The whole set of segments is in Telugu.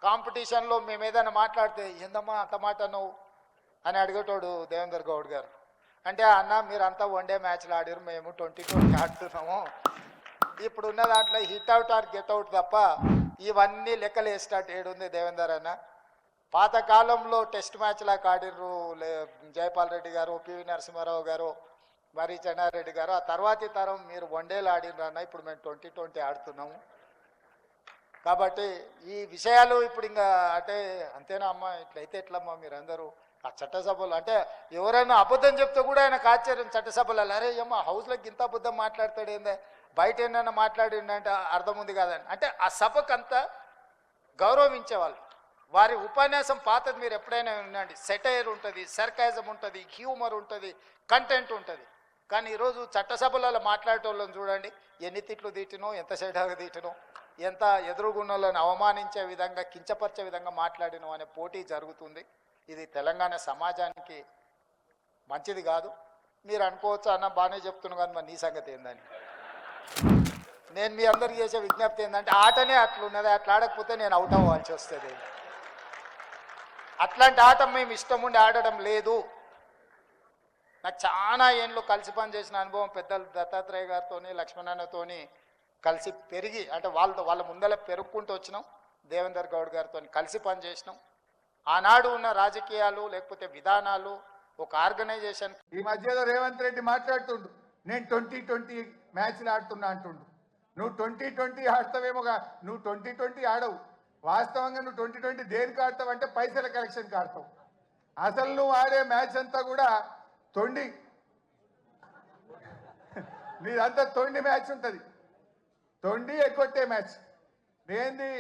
కాంపిటీషన్లో మేము ఏదైనా మాట్లాడితే ఏందమ్మా అంత మాట నువ్వు అని అడిగేటోడు దేవేందర్ గౌడ్ గారు. అంటే అన్న మీరంతా వన్డే మ్యాచ్లు ఆడారు, మేము 20-20 ఆడుతున్నాము, ఇప్పుడున్న దాంట్లో hit out or get out తప్ప ఇవన్నీ లెక్కలు వేసేటట్టు ఏడుంది దేవేందర్ అన్న. పాతకాలంలో టెస్ట్ మ్యాచ్లాగా ఆడిర్రు జయపాల్ రెడ్డి గారు, పివి నరసింహారావు గారు, మరి చెన్నారెడ్డి గారు. ఆ తర్వాతి తరం మీరు వన్డేలు ఆడినరు అన్న, ఇప్పుడు మేము 20-20 ఆడుతున్నాము. కాబట్టి ఈ విషయాలు ఇప్పుడు ఇంకా అంటే అంతేనా అమ్మ, ఇట్లయితే ఎట్లమ్మా మీరందరూ ఆ చట్టసభలు అంటే ఎవరైనా అబద్ధం చెప్తే కూడా ఆయనకు ఆశ్చర్యం. చట్టసభలలో అరే అమ్మ హౌస్లోకి ఇంత అబద్ధం మాట్లాడతాడు ఏందే, బయట ఏమైనా మాట్లాడిండంటే అర్థం ఉంది కాదని. అంటే ఆ సభకు అంతా గౌరవించేవాళ్ళు. వారి ఉపన్యాసం పాతది మీరు ఎప్పుడైనా వినండి, సెటైర్ ఉంటుంది, సర్కాజం ఉంటుంది, హ్యూమర్ ఉంటుంది, కంటెంట్ ఉంటుంది. కానీ ఈరోజు చట్టసభలలో మాట్లాడేటోళ్ళని చూడండి, ఎన్ని తిట్లు తీటినో, ఎంత సెటగా తీటినో, ఎంత ఎదురుగున్నోళ్ళని అవమానించే విధంగా, కించపరిచే విధంగా మాట్లాడినో అనే పోటీ జరుగుతుంది. ఇది తెలంగాణ సమాజానికి మంచిది కాదు. మీరు అనుకోవచ్చు అన్న బాగానే చెప్తున్నాను కానీ మరి నీ సంగతి ఏందని. నేను మీ అందరికి చేసే విజ్ఞప్తి ఏంటంటే ఆటనే అట్లున్నది, అట్లా ఆడకపోతే నేను అవుట్ అవ్వాల్సి వస్తుంది. అట్లాంటి ఆట మేము ఇష్టం ఉండి ఆడడం లేదు. నాకు చాలా ఏళ్ళు కలిసి పనిచేసిన అనుభవం పెద్దలు దత్తాత్రేయ గారితో, లక్ష్మణన్నతోని కలిసి పెరిగి అంటే వాళ్ళ ముందర పెరుగుకుంటూ వచ్చినాం. దేవేందర్ గౌడ్ గారితో కలిసి పనిచేసినాం. ఆనాడు ఉన్న రాజకీయాలు లేకపోతే విధానాలు, ఒక ఆర్గనైజేషన్. ఈ మధ్యలో రేవంత్ రెడ్డి మాట్లాడుతుండు, నేను 20-20 మ్యాచ్లు ఆడుతున్నా అంటుండు. నువ్వు 20-20 ఆడతావేమోగా, నువ్వు 20-20 ఆడవు. వాస్తవంగా నువ్వు 20-20 దేనికి ఆడతావు అంటే పైసల కలెక్షన్కి ఆడతావు. అసలు నువ్వు ఆడే మ్యాచ్ అంతా కూడా తొండి, నీదంతా తొండి మ్యాచ్ ఉంటుంది, తొండి ఎగ్గొట్టే మ్యాచ్. ఏంది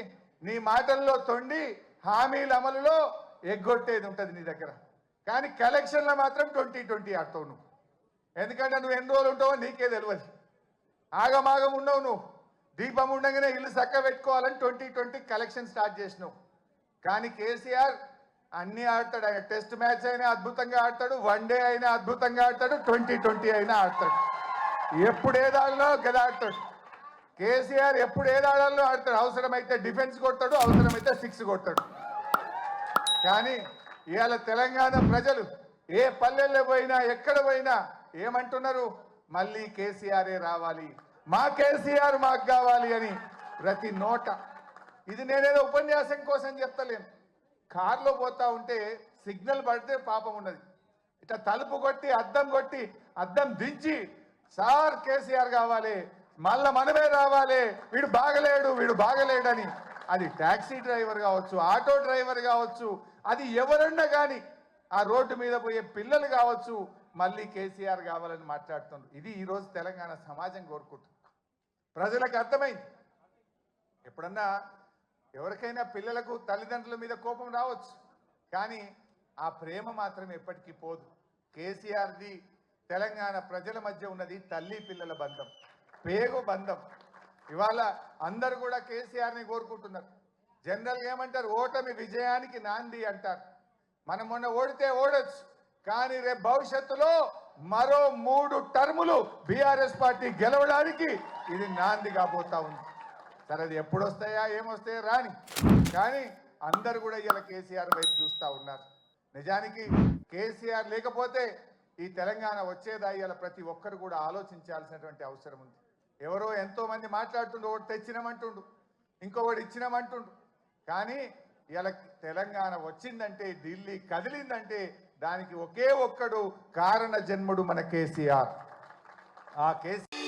నీ మాటల్లో తొండి, హామీల అమలులో ఎగ్గొట్టేది ఉంటుంది నీ దగ్గర. కానీ కలెక్షన్లో మాత్రం 20-20 ఆడతావు నువ్వు. ఎందుకంటే నువ్వు ఎన్ని రోజులు ఉంటావో నీకే తెలియదు. ఆగమాగం ఉండవు నువ్వు. దీపం ఉండగానే ఇల్లు చక్క పెట్టుకోవాలని 20-20 కలెక్షన్ స్టార్ట్ చేసినావు. కానీ కేసీఆర్ అన్నీ ఆడతాడు. ఆయన టెస్ట్ మ్యాచ్ అయినా అద్భుతంగా ఆడతాడు, వన్డే అయినా అద్భుతంగా ఆడతాడు, 20-20 అయినా ఆడతాడు. ఎప్పుడు ఏదాడలో గదా ఆడతాడు కేసీఆర్. ఎప్పుడు ఏదాడాలో ఆడతాడు. అవసరమైతే డిఫెన్స్ కొడతాడు, అవసరమైతే 6 కొడతాడు. కానీ ఇవాళ తెలంగాణ ప్రజలు ఏ పల్లెల్లో పోయినా ఎక్కడ పోయినా ఏమంటున్నారు, మళ్ళీ కేసీఆరే రావాలి, మా కేసీఆర్ మాకు కావాలి అని ప్రతి నోట. ఇది నేనేదో ఉపన్యాసం కోసం చెప్తలేను. కారులో పోతా ఉంటే సిగ్నల్ పడితే పాపం ఉన్నది, ఇట్లా తలుపు కొట్టి అద్దం దించి సార్ కేసీఆర్ కావాలి, మళ్ళా మనమే రావాలి, వీడు బాగలేడని. అది ట్యాక్సీ డ్రైవర్ కావచ్చు, ఆటో డ్రైవర్ కావచ్చు, అది ఎవరన్నా కానీ, ఆ రోడ్డు మీద పోయే పిల్లలు కావచ్చు, మళ్ళీ కేసీఆర్ కావాలని మాట్లాడుతున్నారు. ఇది ఈరోజు తెలంగాణ సమాజం కోరుకుంటుంది. ప్రజలకు అర్థమైంది. ఎప్పుడన్నా ఎవరికైనా పిల్లలకు తల్లిదండ్రుల మీద కోపం రావచ్చు, కానీ ఆ ప్రేమ మాత్రం ఎప్పటికీ పోదు. కేసీఆర్ది తెలంగాణ ప్రజల మధ్య ఉన్నది తల్లి పిల్లల బంధం, పేగు బంధం. ఇవాళ అందరు కూడా కేసీఆర్ని కోరుకుంటున్నారు. జనరల్గా ఏమంటారు, ఓటమి విజయానికి నాంది అంటారు. మనం మొన్న ఓడితే ఓడొచ్చు, కానీ రేపు భవిష్యత్తులో మరో 3 టర్ములు బీఆర్ఎస్ పార్టీ గెలవడానికి ఇది నాంది కాబోతా ఉంది. సరే అది ఎప్పుడు వస్తాయా ఏమొస్తాయా రాని, కానీ అందరు కూడా ఇలా కేసీఆర్ వైపు చూస్తూ ఉన్నారు. నిజానికి కేసీఆర్ లేకపోతే ఈ తెలంగాణ వచ్చేదా ఇలా ప్రతి ఒక్కరు కూడా ఆలోచించాల్సినటువంటి అవసరం ఉంది. ఎవరో ఎంతో మంది మాట్లాడుతుండు, ఒకటి తెచ్చినామంటుండు, ఇంకొకటి ఇచ్చినామంటుండు. కానీ ఇలా తెలంగాణ వచ్చిందంటే, ఢిల్లీ కదిలిందంటే దానికి ఒకే ఒక్కడు కారణ జన్ముడు మన కేసీఆర్. ఆ కేసీఆర్